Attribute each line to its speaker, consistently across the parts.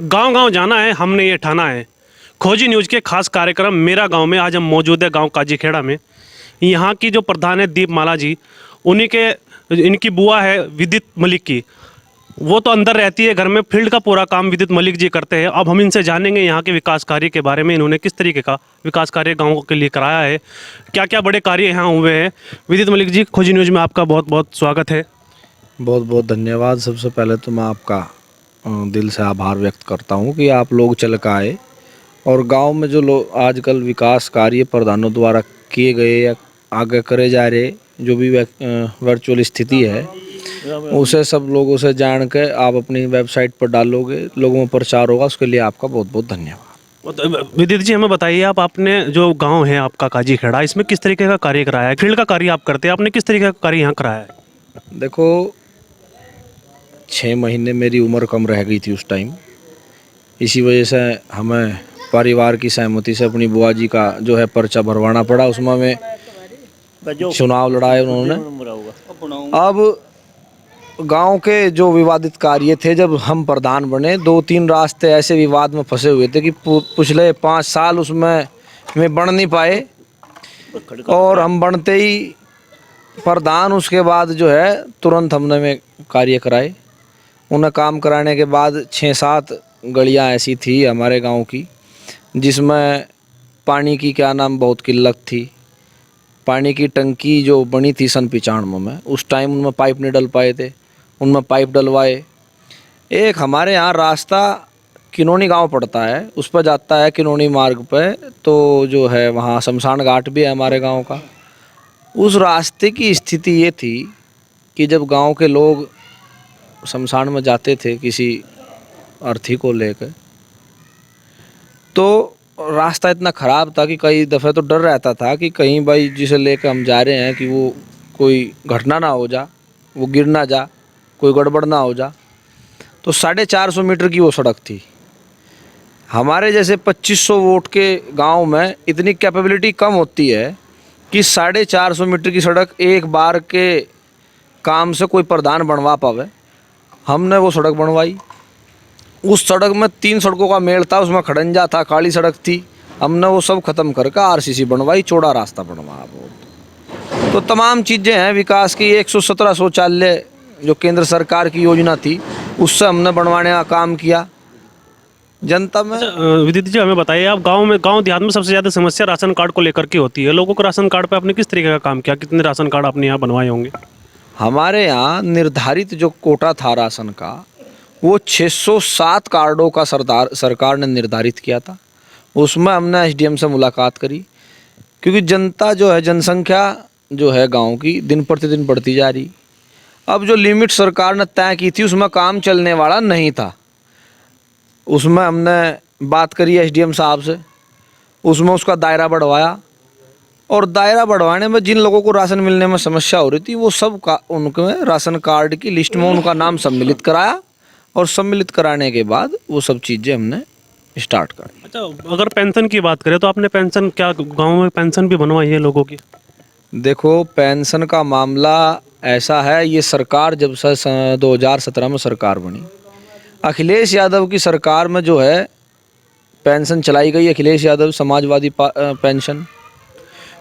Speaker 1: गांव-गांव जाना है, हमने ये ठाना है। खोजी न्यूज़ के खास कार्यक्रम मेरा गांव में आज हम मौजूद है गांव काजीखेड़ा में। यहाँ की जो प्रधान है दीपमाला जी, उन्हीं के इनकी बुआ है विदित मलिक की। वो तो अंदर रहती है घर में, फील्ड का पूरा काम विदित मलिक जी करते हैं। अब हम इनसे जानेंगे यहाँ के विकास कार्य के बारे में, इन्होंने किस तरीके का विकास कार्य गाँव के लिए कराया है, क्या क्या बड़े कार्य यहाँ हुए हैं। विदित मलिक जी, खोजी न्यूज़ में आपका बहुत बहुत स्वागत है।
Speaker 2: बहुत बहुत धन्यवाद। सबसे पहले तो मैं आपका दिल से आभार व्यक्त करता हूँ कि आप लोग चल कर आए और गांव में जो लोग आजकल विकास कार्य प्रधानों द्वारा किए गए या आगे करे जा रहे जो भी वर्चुअल स्थिति है उसे सब लोगों से जान के आप अपनी वेबसाइट पर डालोगे, लोगों में प्रचार होगा, उसके लिए आपका बहुत बहुत धन्यवाद।
Speaker 1: विदित जी, हमें बताइए, आप आपने जो गांव है आपका काजीखेड़ा, इसमें किस तरीके का कार्य कराया है? फील्ड का कार्य आप करते हैं, आपने किस तरीके का कार्य यहाँ कराया है?
Speaker 2: देखो, 6 महीने मेरी उम्र कम रह गई थी उस टाइम। इसी वजह से हमें परिवार की सहमति से अपनी बुआ जी का जो है पर्चा भरवाना पड़ा। उसमें हमें चुनाव लड़ाए उन्होंने। अब गांव के जो विवादित कार्य थे, जब हम प्रधान बने, 2-3 रास्ते ऐसे विवाद में फंसे हुए थे कि पिछले 5 साल उसमें में बन नहीं पाए और हम बनते ही प्रधान, उसके बाद जो है तुरंत हमने में कार्य कराए। उन्हें काम कराने के बाद 6-7 गलियां ऐसी थी हमारे गांव की जिसमें पानी की बहुत किल्लत थी। पानी की टंकी जो बनी थी सन 95 में, उस टाइम उनमें पाइप नहीं डल पाए थे, उनमें पाइप डलवाए। एक हमारे यहाँ रास्ता किनोनी गांव पड़ता है, उस पर जाता है किनोनी मार्ग पे, तो जो है वहाँ शमशान घाट भी है हमारे गांव का। उस रास्ते की स्थिति ये थी कि जब गांव के लोग शमशान में जाते थे किसी अर्थी को लेकर, तो रास्ता इतना ख़राब था कि कई दफ़े तो डर रहता था कि कहीं भाई जिसे लेकर हम जा रहे हैं कि वो कोई घटना ना हो जा, वो गिर ना जा, कोई गड़बड़ ना हो जा। तो 450 मीटर की वो सड़क थी। हमारे जैसे 2500 वोट के गांव में इतनी कैपेबिलिटी कम होती है कि 450 मीटर की सड़क एक बार के काम से कोई प्रधान बनवा पावे। हमने वो सड़क बनवाई। उस सड़क में 3 सड़कों का मेल था, उसमें खड़ंजा था, काली सड़क थी। हमने वो सब ख़त्म करके आरसीसी बनवाई, चौड़ा रास्ता बनवाया बहुत। तो तमाम चीज़ें हैं विकास की। 117 शौचालय जो केंद्र सरकार की योजना थी, उससे हमने बनवाने का काम किया जनता में।
Speaker 1: विदित जी, हमें बताइए, आप गांव देहात में सबसे ज़्यादा समस्या राशन कार्ड को लेकर के होती है। लोगों को राशन कार्ड पे आपने किस तरीके का काम किया? कितने राशन कार्ड आपने यहाँ बनवाए होंगे?
Speaker 2: हमारे यहाँ निर्धारित जो कोटा था राशन का, वो 607 कार्डों का सरकार ने निर्धारित किया था। उसमें हमने एसडीएम से मुलाकात करी, क्योंकि जनता जो है, जनसंख्या जो है गांव की दिन प्रतिदिन बढ़ती जा रही। अब जो लिमिट सरकार ने तय की थी उसमें काम चलने वाला नहीं था। उसमें हमने बात करी एसडीएम साहब से, उसमें उसका दायरा बढ़वाया और दायरा बढ़वाने में जिन लोगों को राशन मिलने में समस्या हो रही थी वो सब का उनके राशन कार्ड की लिस्ट में उनका नाम सम्मिलित कराया और सम्मिलित कराने के बाद वो सब चीज़ें हमने स्टार्ट करी।
Speaker 1: अच्छा, अगर पेंशन की बात करें तो आपने पेंशन, क्या गांव में पेंशन भी बनवाई है लोगों की?
Speaker 2: देखो, पेंशन का मामला ऐसा है, ये सरकार जब से 2017 में सरकार बनी, अखिलेश यादव की सरकार में जो है पेंशन चलाई गई, अखिलेश यादव समाजवादी पेंशन।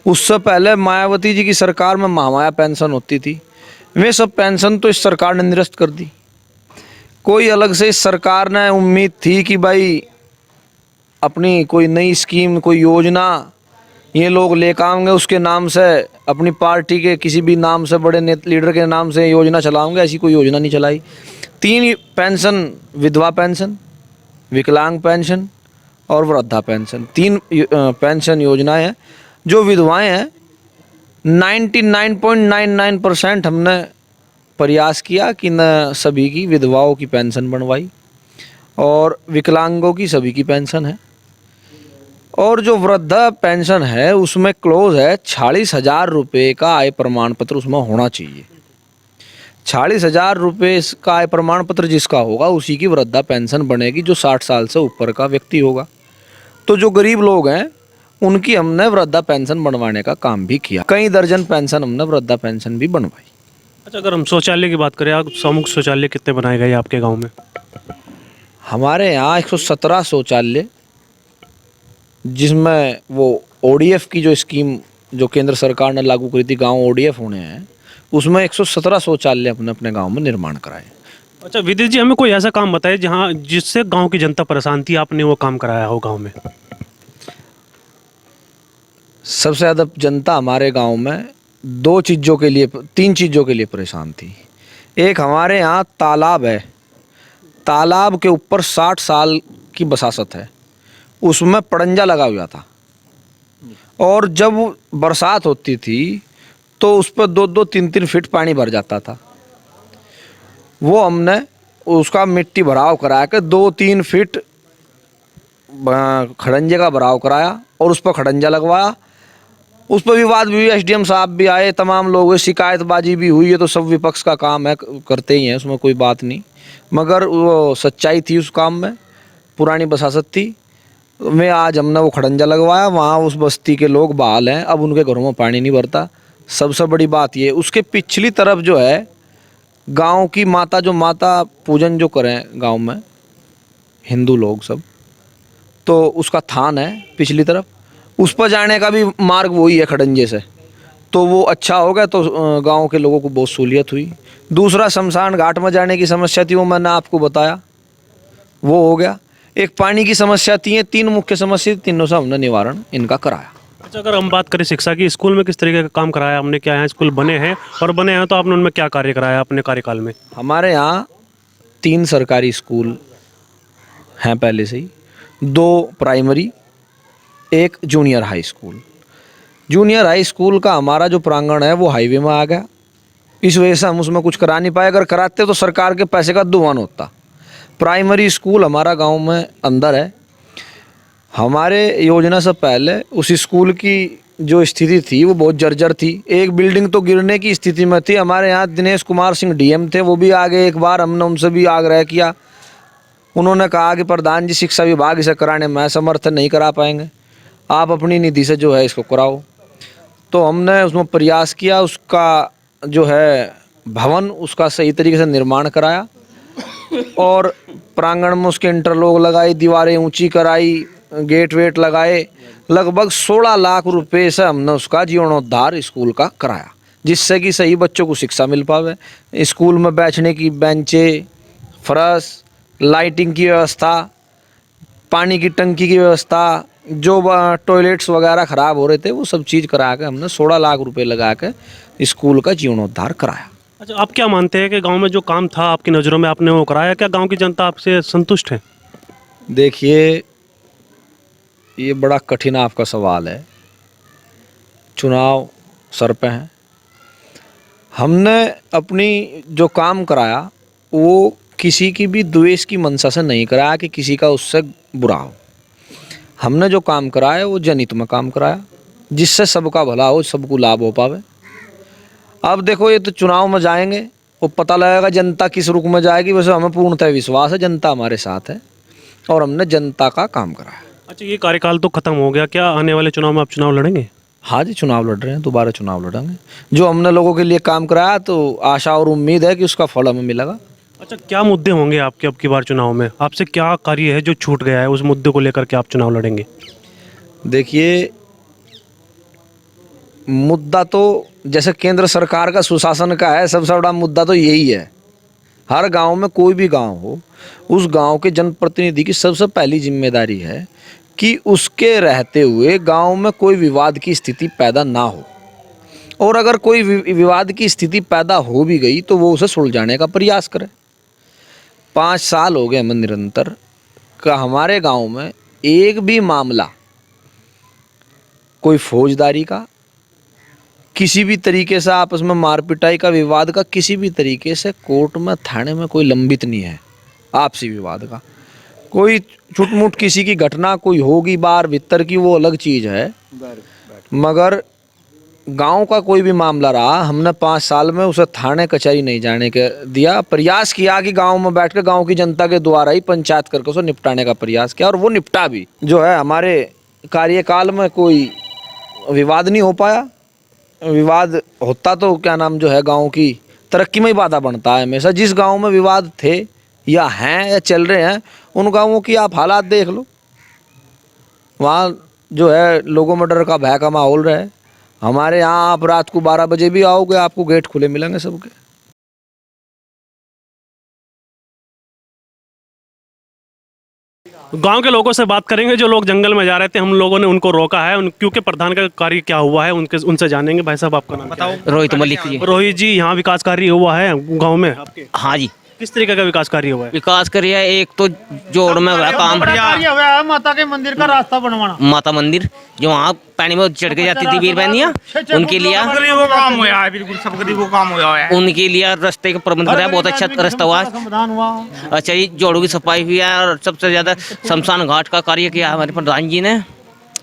Speaker 2: उससे पहले मायावती जी की सरकार में महामाया पेंशन होती थी। वे सब पेंशन तो इस सरकार ने निरस्त कर दी। कोई अलग से इस सरकार ने उम्मीद थी कि भाई अपनी कोई नई स्कीम, कोई योजना ये लोग लेकर आएंगे, उसके नाम से अपनी पार्टी के किसी भी नाम से, बड़े लीडर के नाम से योजना चलाएंगे, ऐसी कोई योजना नहीं चलाई। 3 पेंशन, विधवा पेंशन, विकलांग पेंशन और वृद्धा पेंशन, 3 पेंशन योजनाएं हैं। जो विधवाएं हैं, 99.99% हमने प्रयास किया कि न सभी की विधवाओं की पेंशन बनवाई और विकलांगों की सभी की पेंशन है। और जो वृद्धा पेंशन है उसमें क्लोज है 40,000 रुपये का आय प्रमाण पत्र उसमें होना चाहिए। 40,000 रुपये का आय प्रमाण पत्र जिसका होगा उसी की वृद्धा पेंशन बनेगी, जो 60 साल से ऊपर का व्यक्ति होगा। तो जो गरीब लोग हैं उनकी हमने वृद्धा पेंशन बनवाने का काम भी किया। कई दर्जन पेंशन हमने वृद्धा पेंशन भी बनवाई।
Speaker 1: अच्छा, अगर हम शौचालय की बात करें, आप सामूहिक शौचालय कितने बनाए गए आपके गाँव में?
Speaker 2: हमारे यहाँ 117 शौचालय, जिसमें वो ODF की जो स्कीम जो केंद्र सरकार ने लागू करी थी, गांव ODF होने हैं, उसमें 117 शौचालय अपने अपने गांव में निर्माण कराए।
Speaker 1: अच्छा विदित जी, हमें कोई ऐसा काम बताइए जहाँ जिससे गांव की जनता परेशान थी, आपने वो काम कराया हो गांव में।
Speaker 2: सबसे ज़्यादा जनता हमारे गांव में तीन चीज़ों के लिए परेशान थी। एक, हमारे यहाँ तालाब है, तालाब के ऊपर 60 साल की बसासत है, उसमें पड़ंजा लगा हुआ था, और जब बरसात होती थी तो उस पर 2-2, 3-3 फीट पानी भर जाता था। वो हमने उसका मिट्टी भराव करा के 2-3 फीट खड़ंजे का भराव कराया और उस पर खड़ंजा लगवाया। उस पर विवाद भी हुई, SDM साहब भी आए, तमाम लोग हुए, शिकायतबाजी भी हुई। है तो सब विपक्ष का काम है, करते ही हैं, उसमें कोई बात नहीं, मगर वो सच्चाई थी उस काम में, पुरानी बसासत थी में आज हमने वो खड़ंजा लगवाया। वहाँ उस बस्ती के लोग बहाल हैं, अब उनके घरों में पानी नहीं भरता। सबसे बड़ी बात ये, उसके पिछली तरफ जो है गांव की माता, जो माता पूजन जो करें गांव में हिंदू लोग सब, तो उसका थान है पिछली तरफ, उस पर जाने का भी मार्ग वही है खड़ंजे से, तो वो अच्छा हो गया, तो गांव के लोगों को बहुत सहूलियत हुई। दूसरा, शमशान घाट में जाने की समस्या थी, वो मैंने आपको बताया, वो हो गया। एक पानी की समस्या थी। ये 3 मुख्य समस्या, तीनों से हमने निवारण इनका कराया।
Speaker 1: अच्छा अगर हम बात करें शिक्षा की, स्कूल में किस तरीके का काम कराया हमने, क्या यहाँ स्कूल बने हैं, और बने हैं तो आपने उनमें क्या कार्य कराया अपने कार्यकाल में।
Speaker 2: हमारे यहाँ 3 सरकारी स्कूल हैं पहले से ही, 2 primary, 1 junior high school. Junior high school का हमारा जो प्रांगण है वो हाईवे में आ गया, इस वजह से हम उसमें कुछ करा नहीं पाए। अगर कराते तो सरकार के पैसे का दुआन होता। प्राइमरी स्कूल हमारा गांव में अंदर है। हमारे योजना से पहले उस स्कूल की जो स्थिति थी वो बहुत जर्जर थी, एक बिल्डिंग तो गिरने की स्थिति में थी। हमारे यहाँ दिनेश कुमार सिंह DM थे, वो भी आगे, एक बार हमने उनसे भी आग्रह किया, उन्होंने कहा कि प्रधान जी शिक्षा विभाग इसे कराने में समर्थन नहीं करा पाएंगे, आप अपनी निधि से जो है इसको कराओ। तो हमने उसमें प्रयास किया, उसका जो है भवन उसका सही तरीके से निर्माण कराया और प्रांगण में उसके इंटरलॉक लगाई, दीवारें ऊंची कराई, गेट वेट लगाए। लगभग 16 लाख रुपए से हमने उसका जीर्णोद्धार स्कूल का कराया, जिससे कि सही बच्चों को शिक्षा मिल पावे। स्कूल में बैठने की बेंचें, फर्श, लाइटिंग की व्यवस्था, पानी की टंकी की व्यवस्था, जो टॉयलेट्स वगैरह ख़राब हो रहे थे वो सब चीज़ करा के हमने 16 लाख रुपए लगा के स्कूल का जीर्णोद्धार कराया।
Speaker 1: अच्छा आप क्या मानते हैं कि गांव में जो काम था आपकी नज़रों में आपने वो कराया, क्या गांव की जनता आपसे संतुष्ट है।
Speaker 2: देखिए, ये बड़ा कठिन आपका सवाल है, चुनाव सर पे हैं। हमने अपनी जो काम कराया वो किसी की भी द्वेष की मंशा से नहीं कराया कि किसी का उससे बुरा हो। हमने जो काम कराया वो जनहित में काम कराया, जिससे सबका भला हो, सबको लाभ हो पावे। अब देखो, ये तो चुनाव में जाएंगे, वो पता लगेगा जनता किस रुख में जाएगी। वैसे हमें पूर्णतः विश्वास है जनता हमारे साथ है और हमने जनता का काम कराया।
Speaker 1: अच्छा ये कार्यकाल तो खत्म हो गया, क्या आने वाले चुनाव में आप चुनाव लड़ेंगे।
Speaker 2: हाँ जी, चुनाव लड़ रहे हैं, दोबारा चुनाव लड़ेंगे। जो हमने लोगों के लिए काम कराया तो आशा और उम्मीद है कि उसका फल हमें मिलेगा।
Speaker 1: अच्छा क्या मुद्दे होंगे आपके अब की बार चुनाव में, आपसे क्या कार्य है जो छूट गया है, उस मुद्दे को लेकर के आप चुनाव लड़ेंगे।
Speaker 2: देखिए, मुद्दा तो जैसे केंद्र सरकार का सुशासन का है, सबसे बड़ा मुद्दा तो यही है। हर गांव में कोई भी गांव हो, उस गांव के जनप्रतिनिधि की सबसे पहली जिम्मेदारी है कि उसके रहते हुए गांव में कोई विवाद की स्थिति पैदा ना हो, और अगर कोई विवाद की स्थिति पैदा हो भी गई तो वो उसे सुलझाने का प्रयास करे। 5 साल हो गए हमें निरंतर का हमारे गांव में एक भी मामला, कोई फौजदारी का, किसी भी तरीके से आपस में मार पिटाई का, विवाद का, किसी भी तरीके से कोर्ट में, थाने में कोई लंबित नहीं है। आपसी विवाद का कोई छुटमुट किसी की घटना कोई होगी बाहर भीतर की, वो अलग चीज़ है, मगर गांव का कोई भी मामला रहा, हमने 5 साल में उसे थाने कचहरी नहीं जाने के दिया। प्रयास किया कि गांव में बैठ कर गाँव की जनता के द्वारा ही पंचायत करके उसे निपटाने का प्रयास किया, और वो निपटा भी। जो है हमारे कार्यकाल में कोई विवाद नहीं हो पाया। विवाद होता तो क्या नाम जो है गांव की तरक्की में ही बाधा बनता है हमेशा। जिस गांव में विवाद थे या हैं या चल रहे हैं, उन गाँवों की आप हालात देख लो। वहाँ जो है लोगों में डर का भय का माहौल रहे। हमारे यहाँ आप रात को 12 बजे भी आओगे, आपको गेट खुले मिलेंगे सबके।
Speaker 1: गांव के लोगों से बात करेंगे, जो लोग जंगल में जा रहे थे, हम लोगों ने उनको रोका है क्योंकि प्रधान का कार्य क्या हुआ है उनके उनसे जानेंगे। भाई साहब, आपका नाम बताओ।
Speaker 3: रोहित मलिक जी।
Speaker 1: रोहित जी, यहाँ विकास कार्य हुआ है गांव में आपके?
Speaker 3: हाँ जी,
Speaker 1: किस तरीके का विकास कार्य हुआ है?
Speaker 3: विकास करिए। एक तो जोड़ में हुआ काम,
Speaker 4: माता के मंदिर का रास्ता बनवाना,
Speaker 3: माता मंदिर जो वहाँ पानी में चढ़ के जाती थी वीर बहनियाँ, उनके लिए
Speaker 4: गरीबों का काम हुआ है, बिल्कुल सब गरीबों का काम हुआ है।
Speaker 3: उनके लिए रास्ते का प्रबंध कराया, बहुत अच्छा रास्ता हुआ है।
Speaker 4: समाधान हुआ।
Speaker 3: अच्छा जी, जोड़ों की सफाई हुई है और सबसे ज्यादा शमशान घाट का कार्य किया हमारे प्रधान जी ने।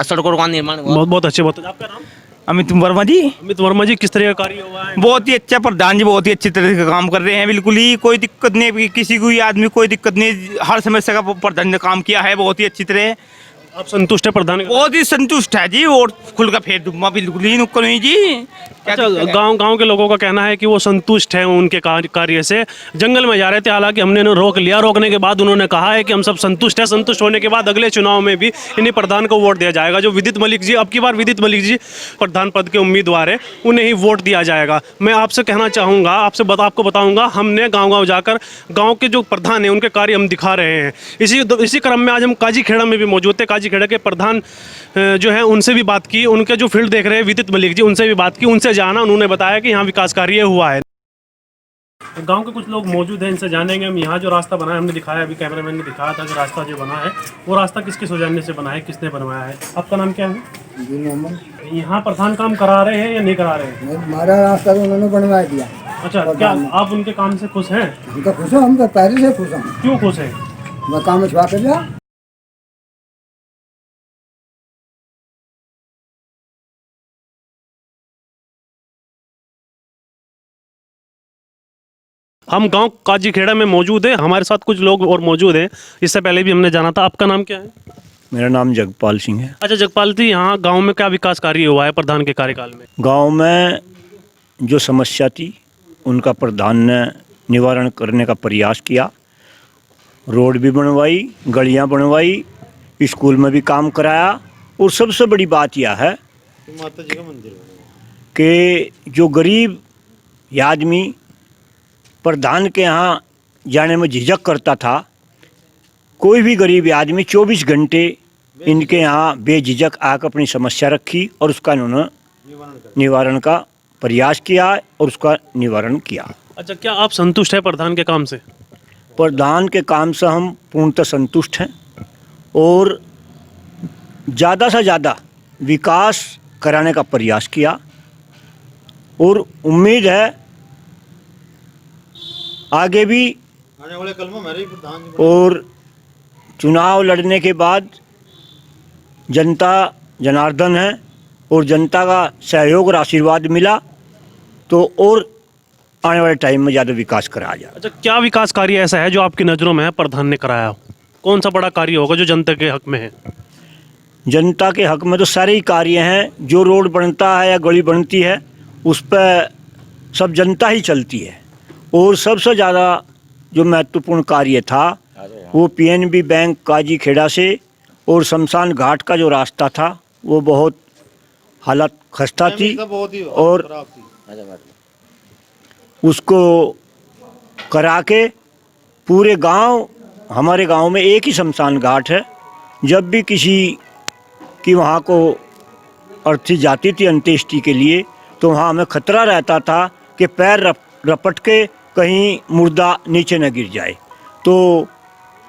Speaker 3: सड़कों का निर्माण हुआ।
Speaker 1: बहुत बहुत अच्छे। बहुत आपका नाम?
Speaker 4: अमित वर्मा जी।
Speaker 1: अमित वर्मा जी, किस तरह का कार्य हुआ है?
Speaker 4: बहुत ही अच्छा प्रधान जी, बहुत ही अच्छी तरह से काम कर रहे हैं। बिल्कुल ही कोई दिक्कत नहीं, किसी को आदमी कोई दिक्कत नहीं। हर समस्या का प्रधान ने काम किया है बहुत ही अच्छी तरह।
Speaker 1: आप संतुष्ट है प्रधान का?
Speaker 4: बहुत ही संतुष्ट है जी। और खुल का फेर दूंगा, बिल्कुल ही नुक्कड़ नहीं जी।
Speaker 1: अच्छा, गांव के लोगों का कहना है कि वो संतुष्ट हैं उनके कार्य से। जंगल में जा रहे थे, हालांकि हमने इन्हें रोक लिया। रोकने के बाद उन्होंने कहा है कि हम सब संतुष्ट हैं। संतुष्ट होने के बाद अगले चुनाव में भी इन्हीं प्रधान को वोट दिया जाएगा। जो विदित मलिक जी, अब की बार विदित मलिक जी प्रधान पद के उम्मीदवार है, उन्हें ही वोट दिया जाएगा। मैं आपसे कहना चाहूँगा, आपको बताऊँगा, हमने गाँव जाकर गाँव के जो प्रधान हैं उनके कार्य हम दिखा रहे हैं। इसी क्रम में आज हम काजीखेड़ा में भी मौजूद थे। काजीखेड़ा के प्रधान जो है उनसे भी बात की, उनके जो फील्ड देख रहे हैं विदित मलिक जी, उनसे भी बात की, उनसे जाना। उन्होंने बताया कि यहाँ विकास कार्य हुआ है। गांव के कुछ लोग मौजूद हैं, इनसे जानेंगे हम। यहाँ जो रास्ता बना है, हमने दिखाया, अभी कैमरामैन ने दिखाया था कि रास्ता जो बना है वो रास्ता किसके सौजन्य से बना है, किसने बनवाया है। आपका नाम क्या है? यहाँ प्रधान काम करा रहे हैं या नहीं करा रहे हैं?
Speaker 5: हमारा रास्ता तो उन्होंने बनवा दिया।
Speaker 1: अच्छा, क्या आप उनके काम से खुश हैं?
Speaker 5: हम तो खुश हैं, हम तो पहले से खुश हैं।
Speaker 1: क्यों खुश हैं?
Speaker 5: मैं काम छुआ कर दिया।
Speaker 1: हम गांव काजीखेड़ा में मौजूद है, हमारे साथ कुछ लोग और मौजूद हैं। इससे पहले भी हमने जाना था। आपका नाम क्या है?
Speaker 6: मेरा नाम जगपाल सिंह है।
Speaker 1: अच्छा जगपाल जी, यहाँ गांव में क्या विकास कार्य हुआ है प्रधान के कार्यकाल में?
Speaker 6: गांव में जो समस्या थी उनका प्रधान ने निवारण करने का प्रयास किया। रोड भी बनवाई, गलियां बनवाई, स्कूल में भी काम कराया। और सबसे बड़ी बात यह है कि जो गरीब आदमी प्रधान के यहाँ जाने में झिझक करता था, कोई भी गरीब आदमी 24 घंटे इनके यहाँ बेझिझक आकर अपनी समस्या रखी और उसका इन्होंने निवारण का प्रयास किया और उसका निवारण किया।
Speaker 1: अच्छा, क्या आप संतुष्ट हैं प्रधान के काम से?
Speaker 6: प्रधान के काम से हम पूर्णतः संतुष्ट हैं और ज़्यादा से ज़्यादा विकास कराने का प्रयास किया और उम्मीद है आगे भी। और चुनाव लड़ने के बाद जनता जनार्दन है और जनता का सहयोग और आशीर्वाद मिला तो और आने वाले टाइम में ज़्यादा विकास कराया जाए।
Speaker 1: अच्छा, क्या विकास कार्य ऐसा है जो आपकी नज़रों में है प्रधान ने कराया हो? कौन सा बड़ा कार्य होगा जो जनता के हक में है?
Speaker 6: जनता के हक में तो सारे ही कार्य हैं। जो रोड बनता है या गली बनती है उस पर सब जनता ही चलती है। और सबसे ज़्यादा जो महत्वपूर्ण कार्य था वो पीएनबी बैंक काजीखेड़ा से और शमशान घाट का जो रास्ता था वो बहुत हालत खस्ता थी और उसको करा के पूरे गांव, हमारे गांव में एक ही शमशान घाट है। जब भी किसी की वहाँ को अर्थी जाती थी अंत्येष्टि के लिए तो वहाँ हमें खतरा रहता था कि पैर रपट के कहीं मुर्दा नीचे न गिर जाए। तो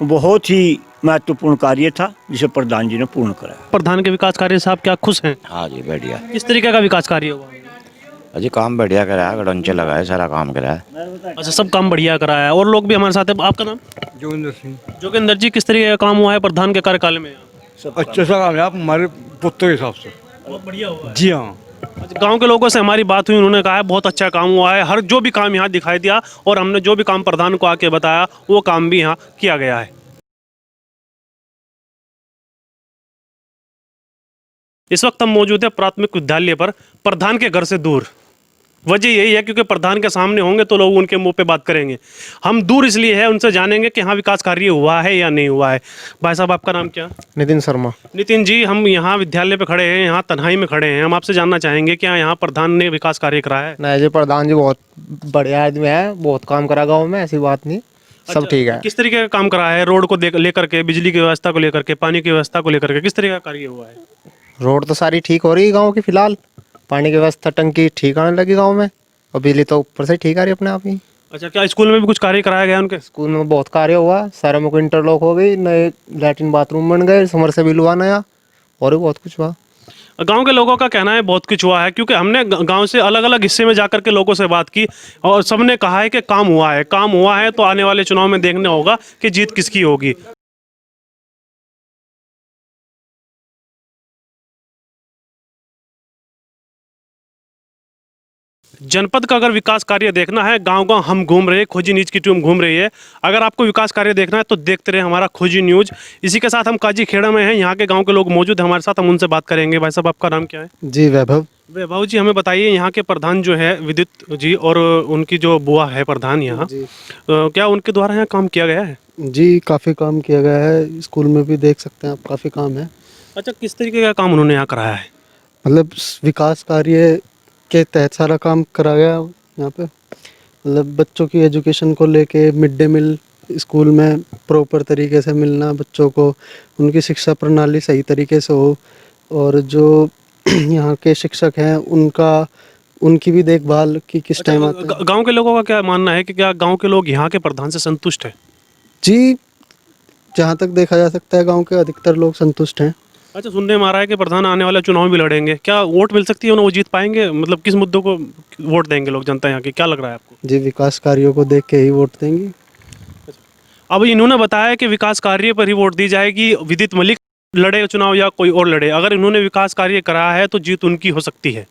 Speaker 6: बहुत ही महत्वपूर्ण कार्य था जिसे प्रधान जी ने पूर्ण कराया।
Speaker 1: प्रधान के विकास कार्य से आप क्या खुश हैं?
Speaker 7: हाँ जी, बढ़िया।
Speaker 1: किस तरीके का विकास कार्य हुआ?
Speaker 7: अजी काम बढ़िया कराया, गड़ंचे लगाए, सारा काम कराया।
Speaker 1: अच्छा, सब काम बढ़िया कराया है। और लोग भी हमारे साथ हैं। आपका नाम?
Speaker 8: जोगिंदर सिंह।
Speaker 1: जोगिंदर जी, किस तरीके का काम हुआ है प्रधान के कार्यकाल में?
Speaker 8: अच्छा सा काम है आप हमारे पुत्र के हिसाब से।
Speaker 1: बहुत बढ़िया हुआ है।
Speaker 8: जी हाँ।
Speaker 1: गांव के लोगों से हमारी बात हुई, उन्होंने कहा है बहुत अच्छा काम हुआ है। हर जो भी काम यहाँ दिखाई दिया और हमने जो भी काम प्रधान को आके बताया वो काम भी यहाँ किया गया है। इस वक्त हम मौजूद है प्राथमिक विद्यालय पर, प्रधान के घर से दूर। वजह यही है क्योंकि प्रधान के सामने होंगे तो लोग उनके मुंह पे बात करेंगे। हम दूर इसलिए है उनसे जानेंगे कि हाँ विकास कार्य हुआ है या नहीं हुआ है। भाई साहब आपका नाम क्या?
Speaker 9: नितिन शर्मा।
Speaker 1: नितिन जी, हम यहाँ विद्यालय पे खड़े हैं, यहाँ तन्हाई में खड़े हैं, हम आपसे जानना चाहेंगे क्या यहाँ प्रधान ने विकास कार्य कराया है?
Speaker 9: नहीं जी, प्रधान जी बहुत बढ़िया आदमी है, बहुत काम करा गाँव में, ऐसी बात नहीं, सब ठीक है।
Speaker 1: किस तरीके का काम करा है? रोड को लेकर के, बिजली की व्यवस्था को लेकर के, पानी की व्यवस्था को लेकर के किस तरीके का कार्य हुआ है?
Speaker 9: रोड तो सारी ठीक हो रही है गाँव की फिलहाल, पानी की व्यवस्था टंकी ठीक आने लगी गाँव में, और बिजली तो ऊपर से ठीक आ रही है अपने आप ही।
Speaker 1: अच्छा, क्या स्कूल में भी कुछ कार्य कराया गया उनके?
Speaker 9: स्कूल में बहुत कार्य हुआ, सारे में को इंटरलॉक हो गई, नए लैट्रिन बाथरूम बन गए, समरसेबल हुआ नया, और भी बहुत कुछ हुआ।
Speaker 1: गांव के लोगों का कहना है बहुत कुछ हुआ है, क्योंकि हमने गांव से अलग अलग हिस्से में जाकर के लोगों से बात की और सबने कहा है कि काम हुआ है, काम हुआ है। तो आने वाले चुनाव में देखना होगा कि जीत किसकी होगी। जनपद का अगर विकास कार्य देखना है, गांव-गांव हम घूम रहे हैं, खोजी न्यूज़ की टीम घूम रही है। अगर आपको विकास कार्य देखना है तो देखते रहे हमारा खोजी न्यूज़। इसी के साथ हम काजी खेड़ा में हैं, यहाँ के गांव के लोग मौजूद हैं हमारे साथ, हम उनसे बात करेंगे। भाई साहब आपका नाम क्या है?
Speaker 9: जी वैभव।
Speaker 1: वैभव जी, हमें बताइए यहाँ के प्रधान जो है विद्युत जी और उनकी जो बुआ है प्रधान यहाँ, क्या उनके द्वारा यहाँ काम किया गया है?
Speaker 10: जी काफ़ी काम किया गया है, स्कूल में भी देख सकते हैं आप, काफ़ी काम है।
Speaker 1: अच्छा, किस तरीके का काम उन्होंने यहाँ कराया है?
Speaker 10: मतलब विकास कार्य के तहत सारा काम करा गया यहाँ पे। मतलब बच्चों की एजुकेशन को लेके मिड डे मील स्कूल में प्रॉपर तरीके से मिलना, बच्चों को उनकी शिक्षा प्रणाली सही तरीके से हो, और जो यहाँ के शिक्षक हैं उनकी भी देखभाल की किस टाइम आते हैं।
Speaker 1: गांव के लोगों का क्या मानना है कि क्या गांव के लोग यहाँ के प्रधान से संतुष्ट है?
Speaker 10: जी जहाँ तक देखा जा सकता है गांव के अधिकतर लोग संतुष्ट हैं।
Speaker 1: अच्छा, सुनने में आ रहा है कि प्रधान आने वाला चुनाव भी लड़ेंगे, क्या वोट मिल सकती है उन्हें, वो जीत पाएंगे? मतलब किस मुद्दों को वोट देंगे लोग, जनता यहाँ की, क्या लग रहा है आपको?
Speaker 10: जी विकास कार्यों को देख के ही वोट देंगे।
Speaker 1: अब इन्होंने बताया कि विकास कार्य पर ही वोट दी जाएगी, विदित मलिक लड़े चुनाव या कोई और लड़े, अगर इन्होंने विकास कार्य कराया है तो जीत उनकी हो सकती है।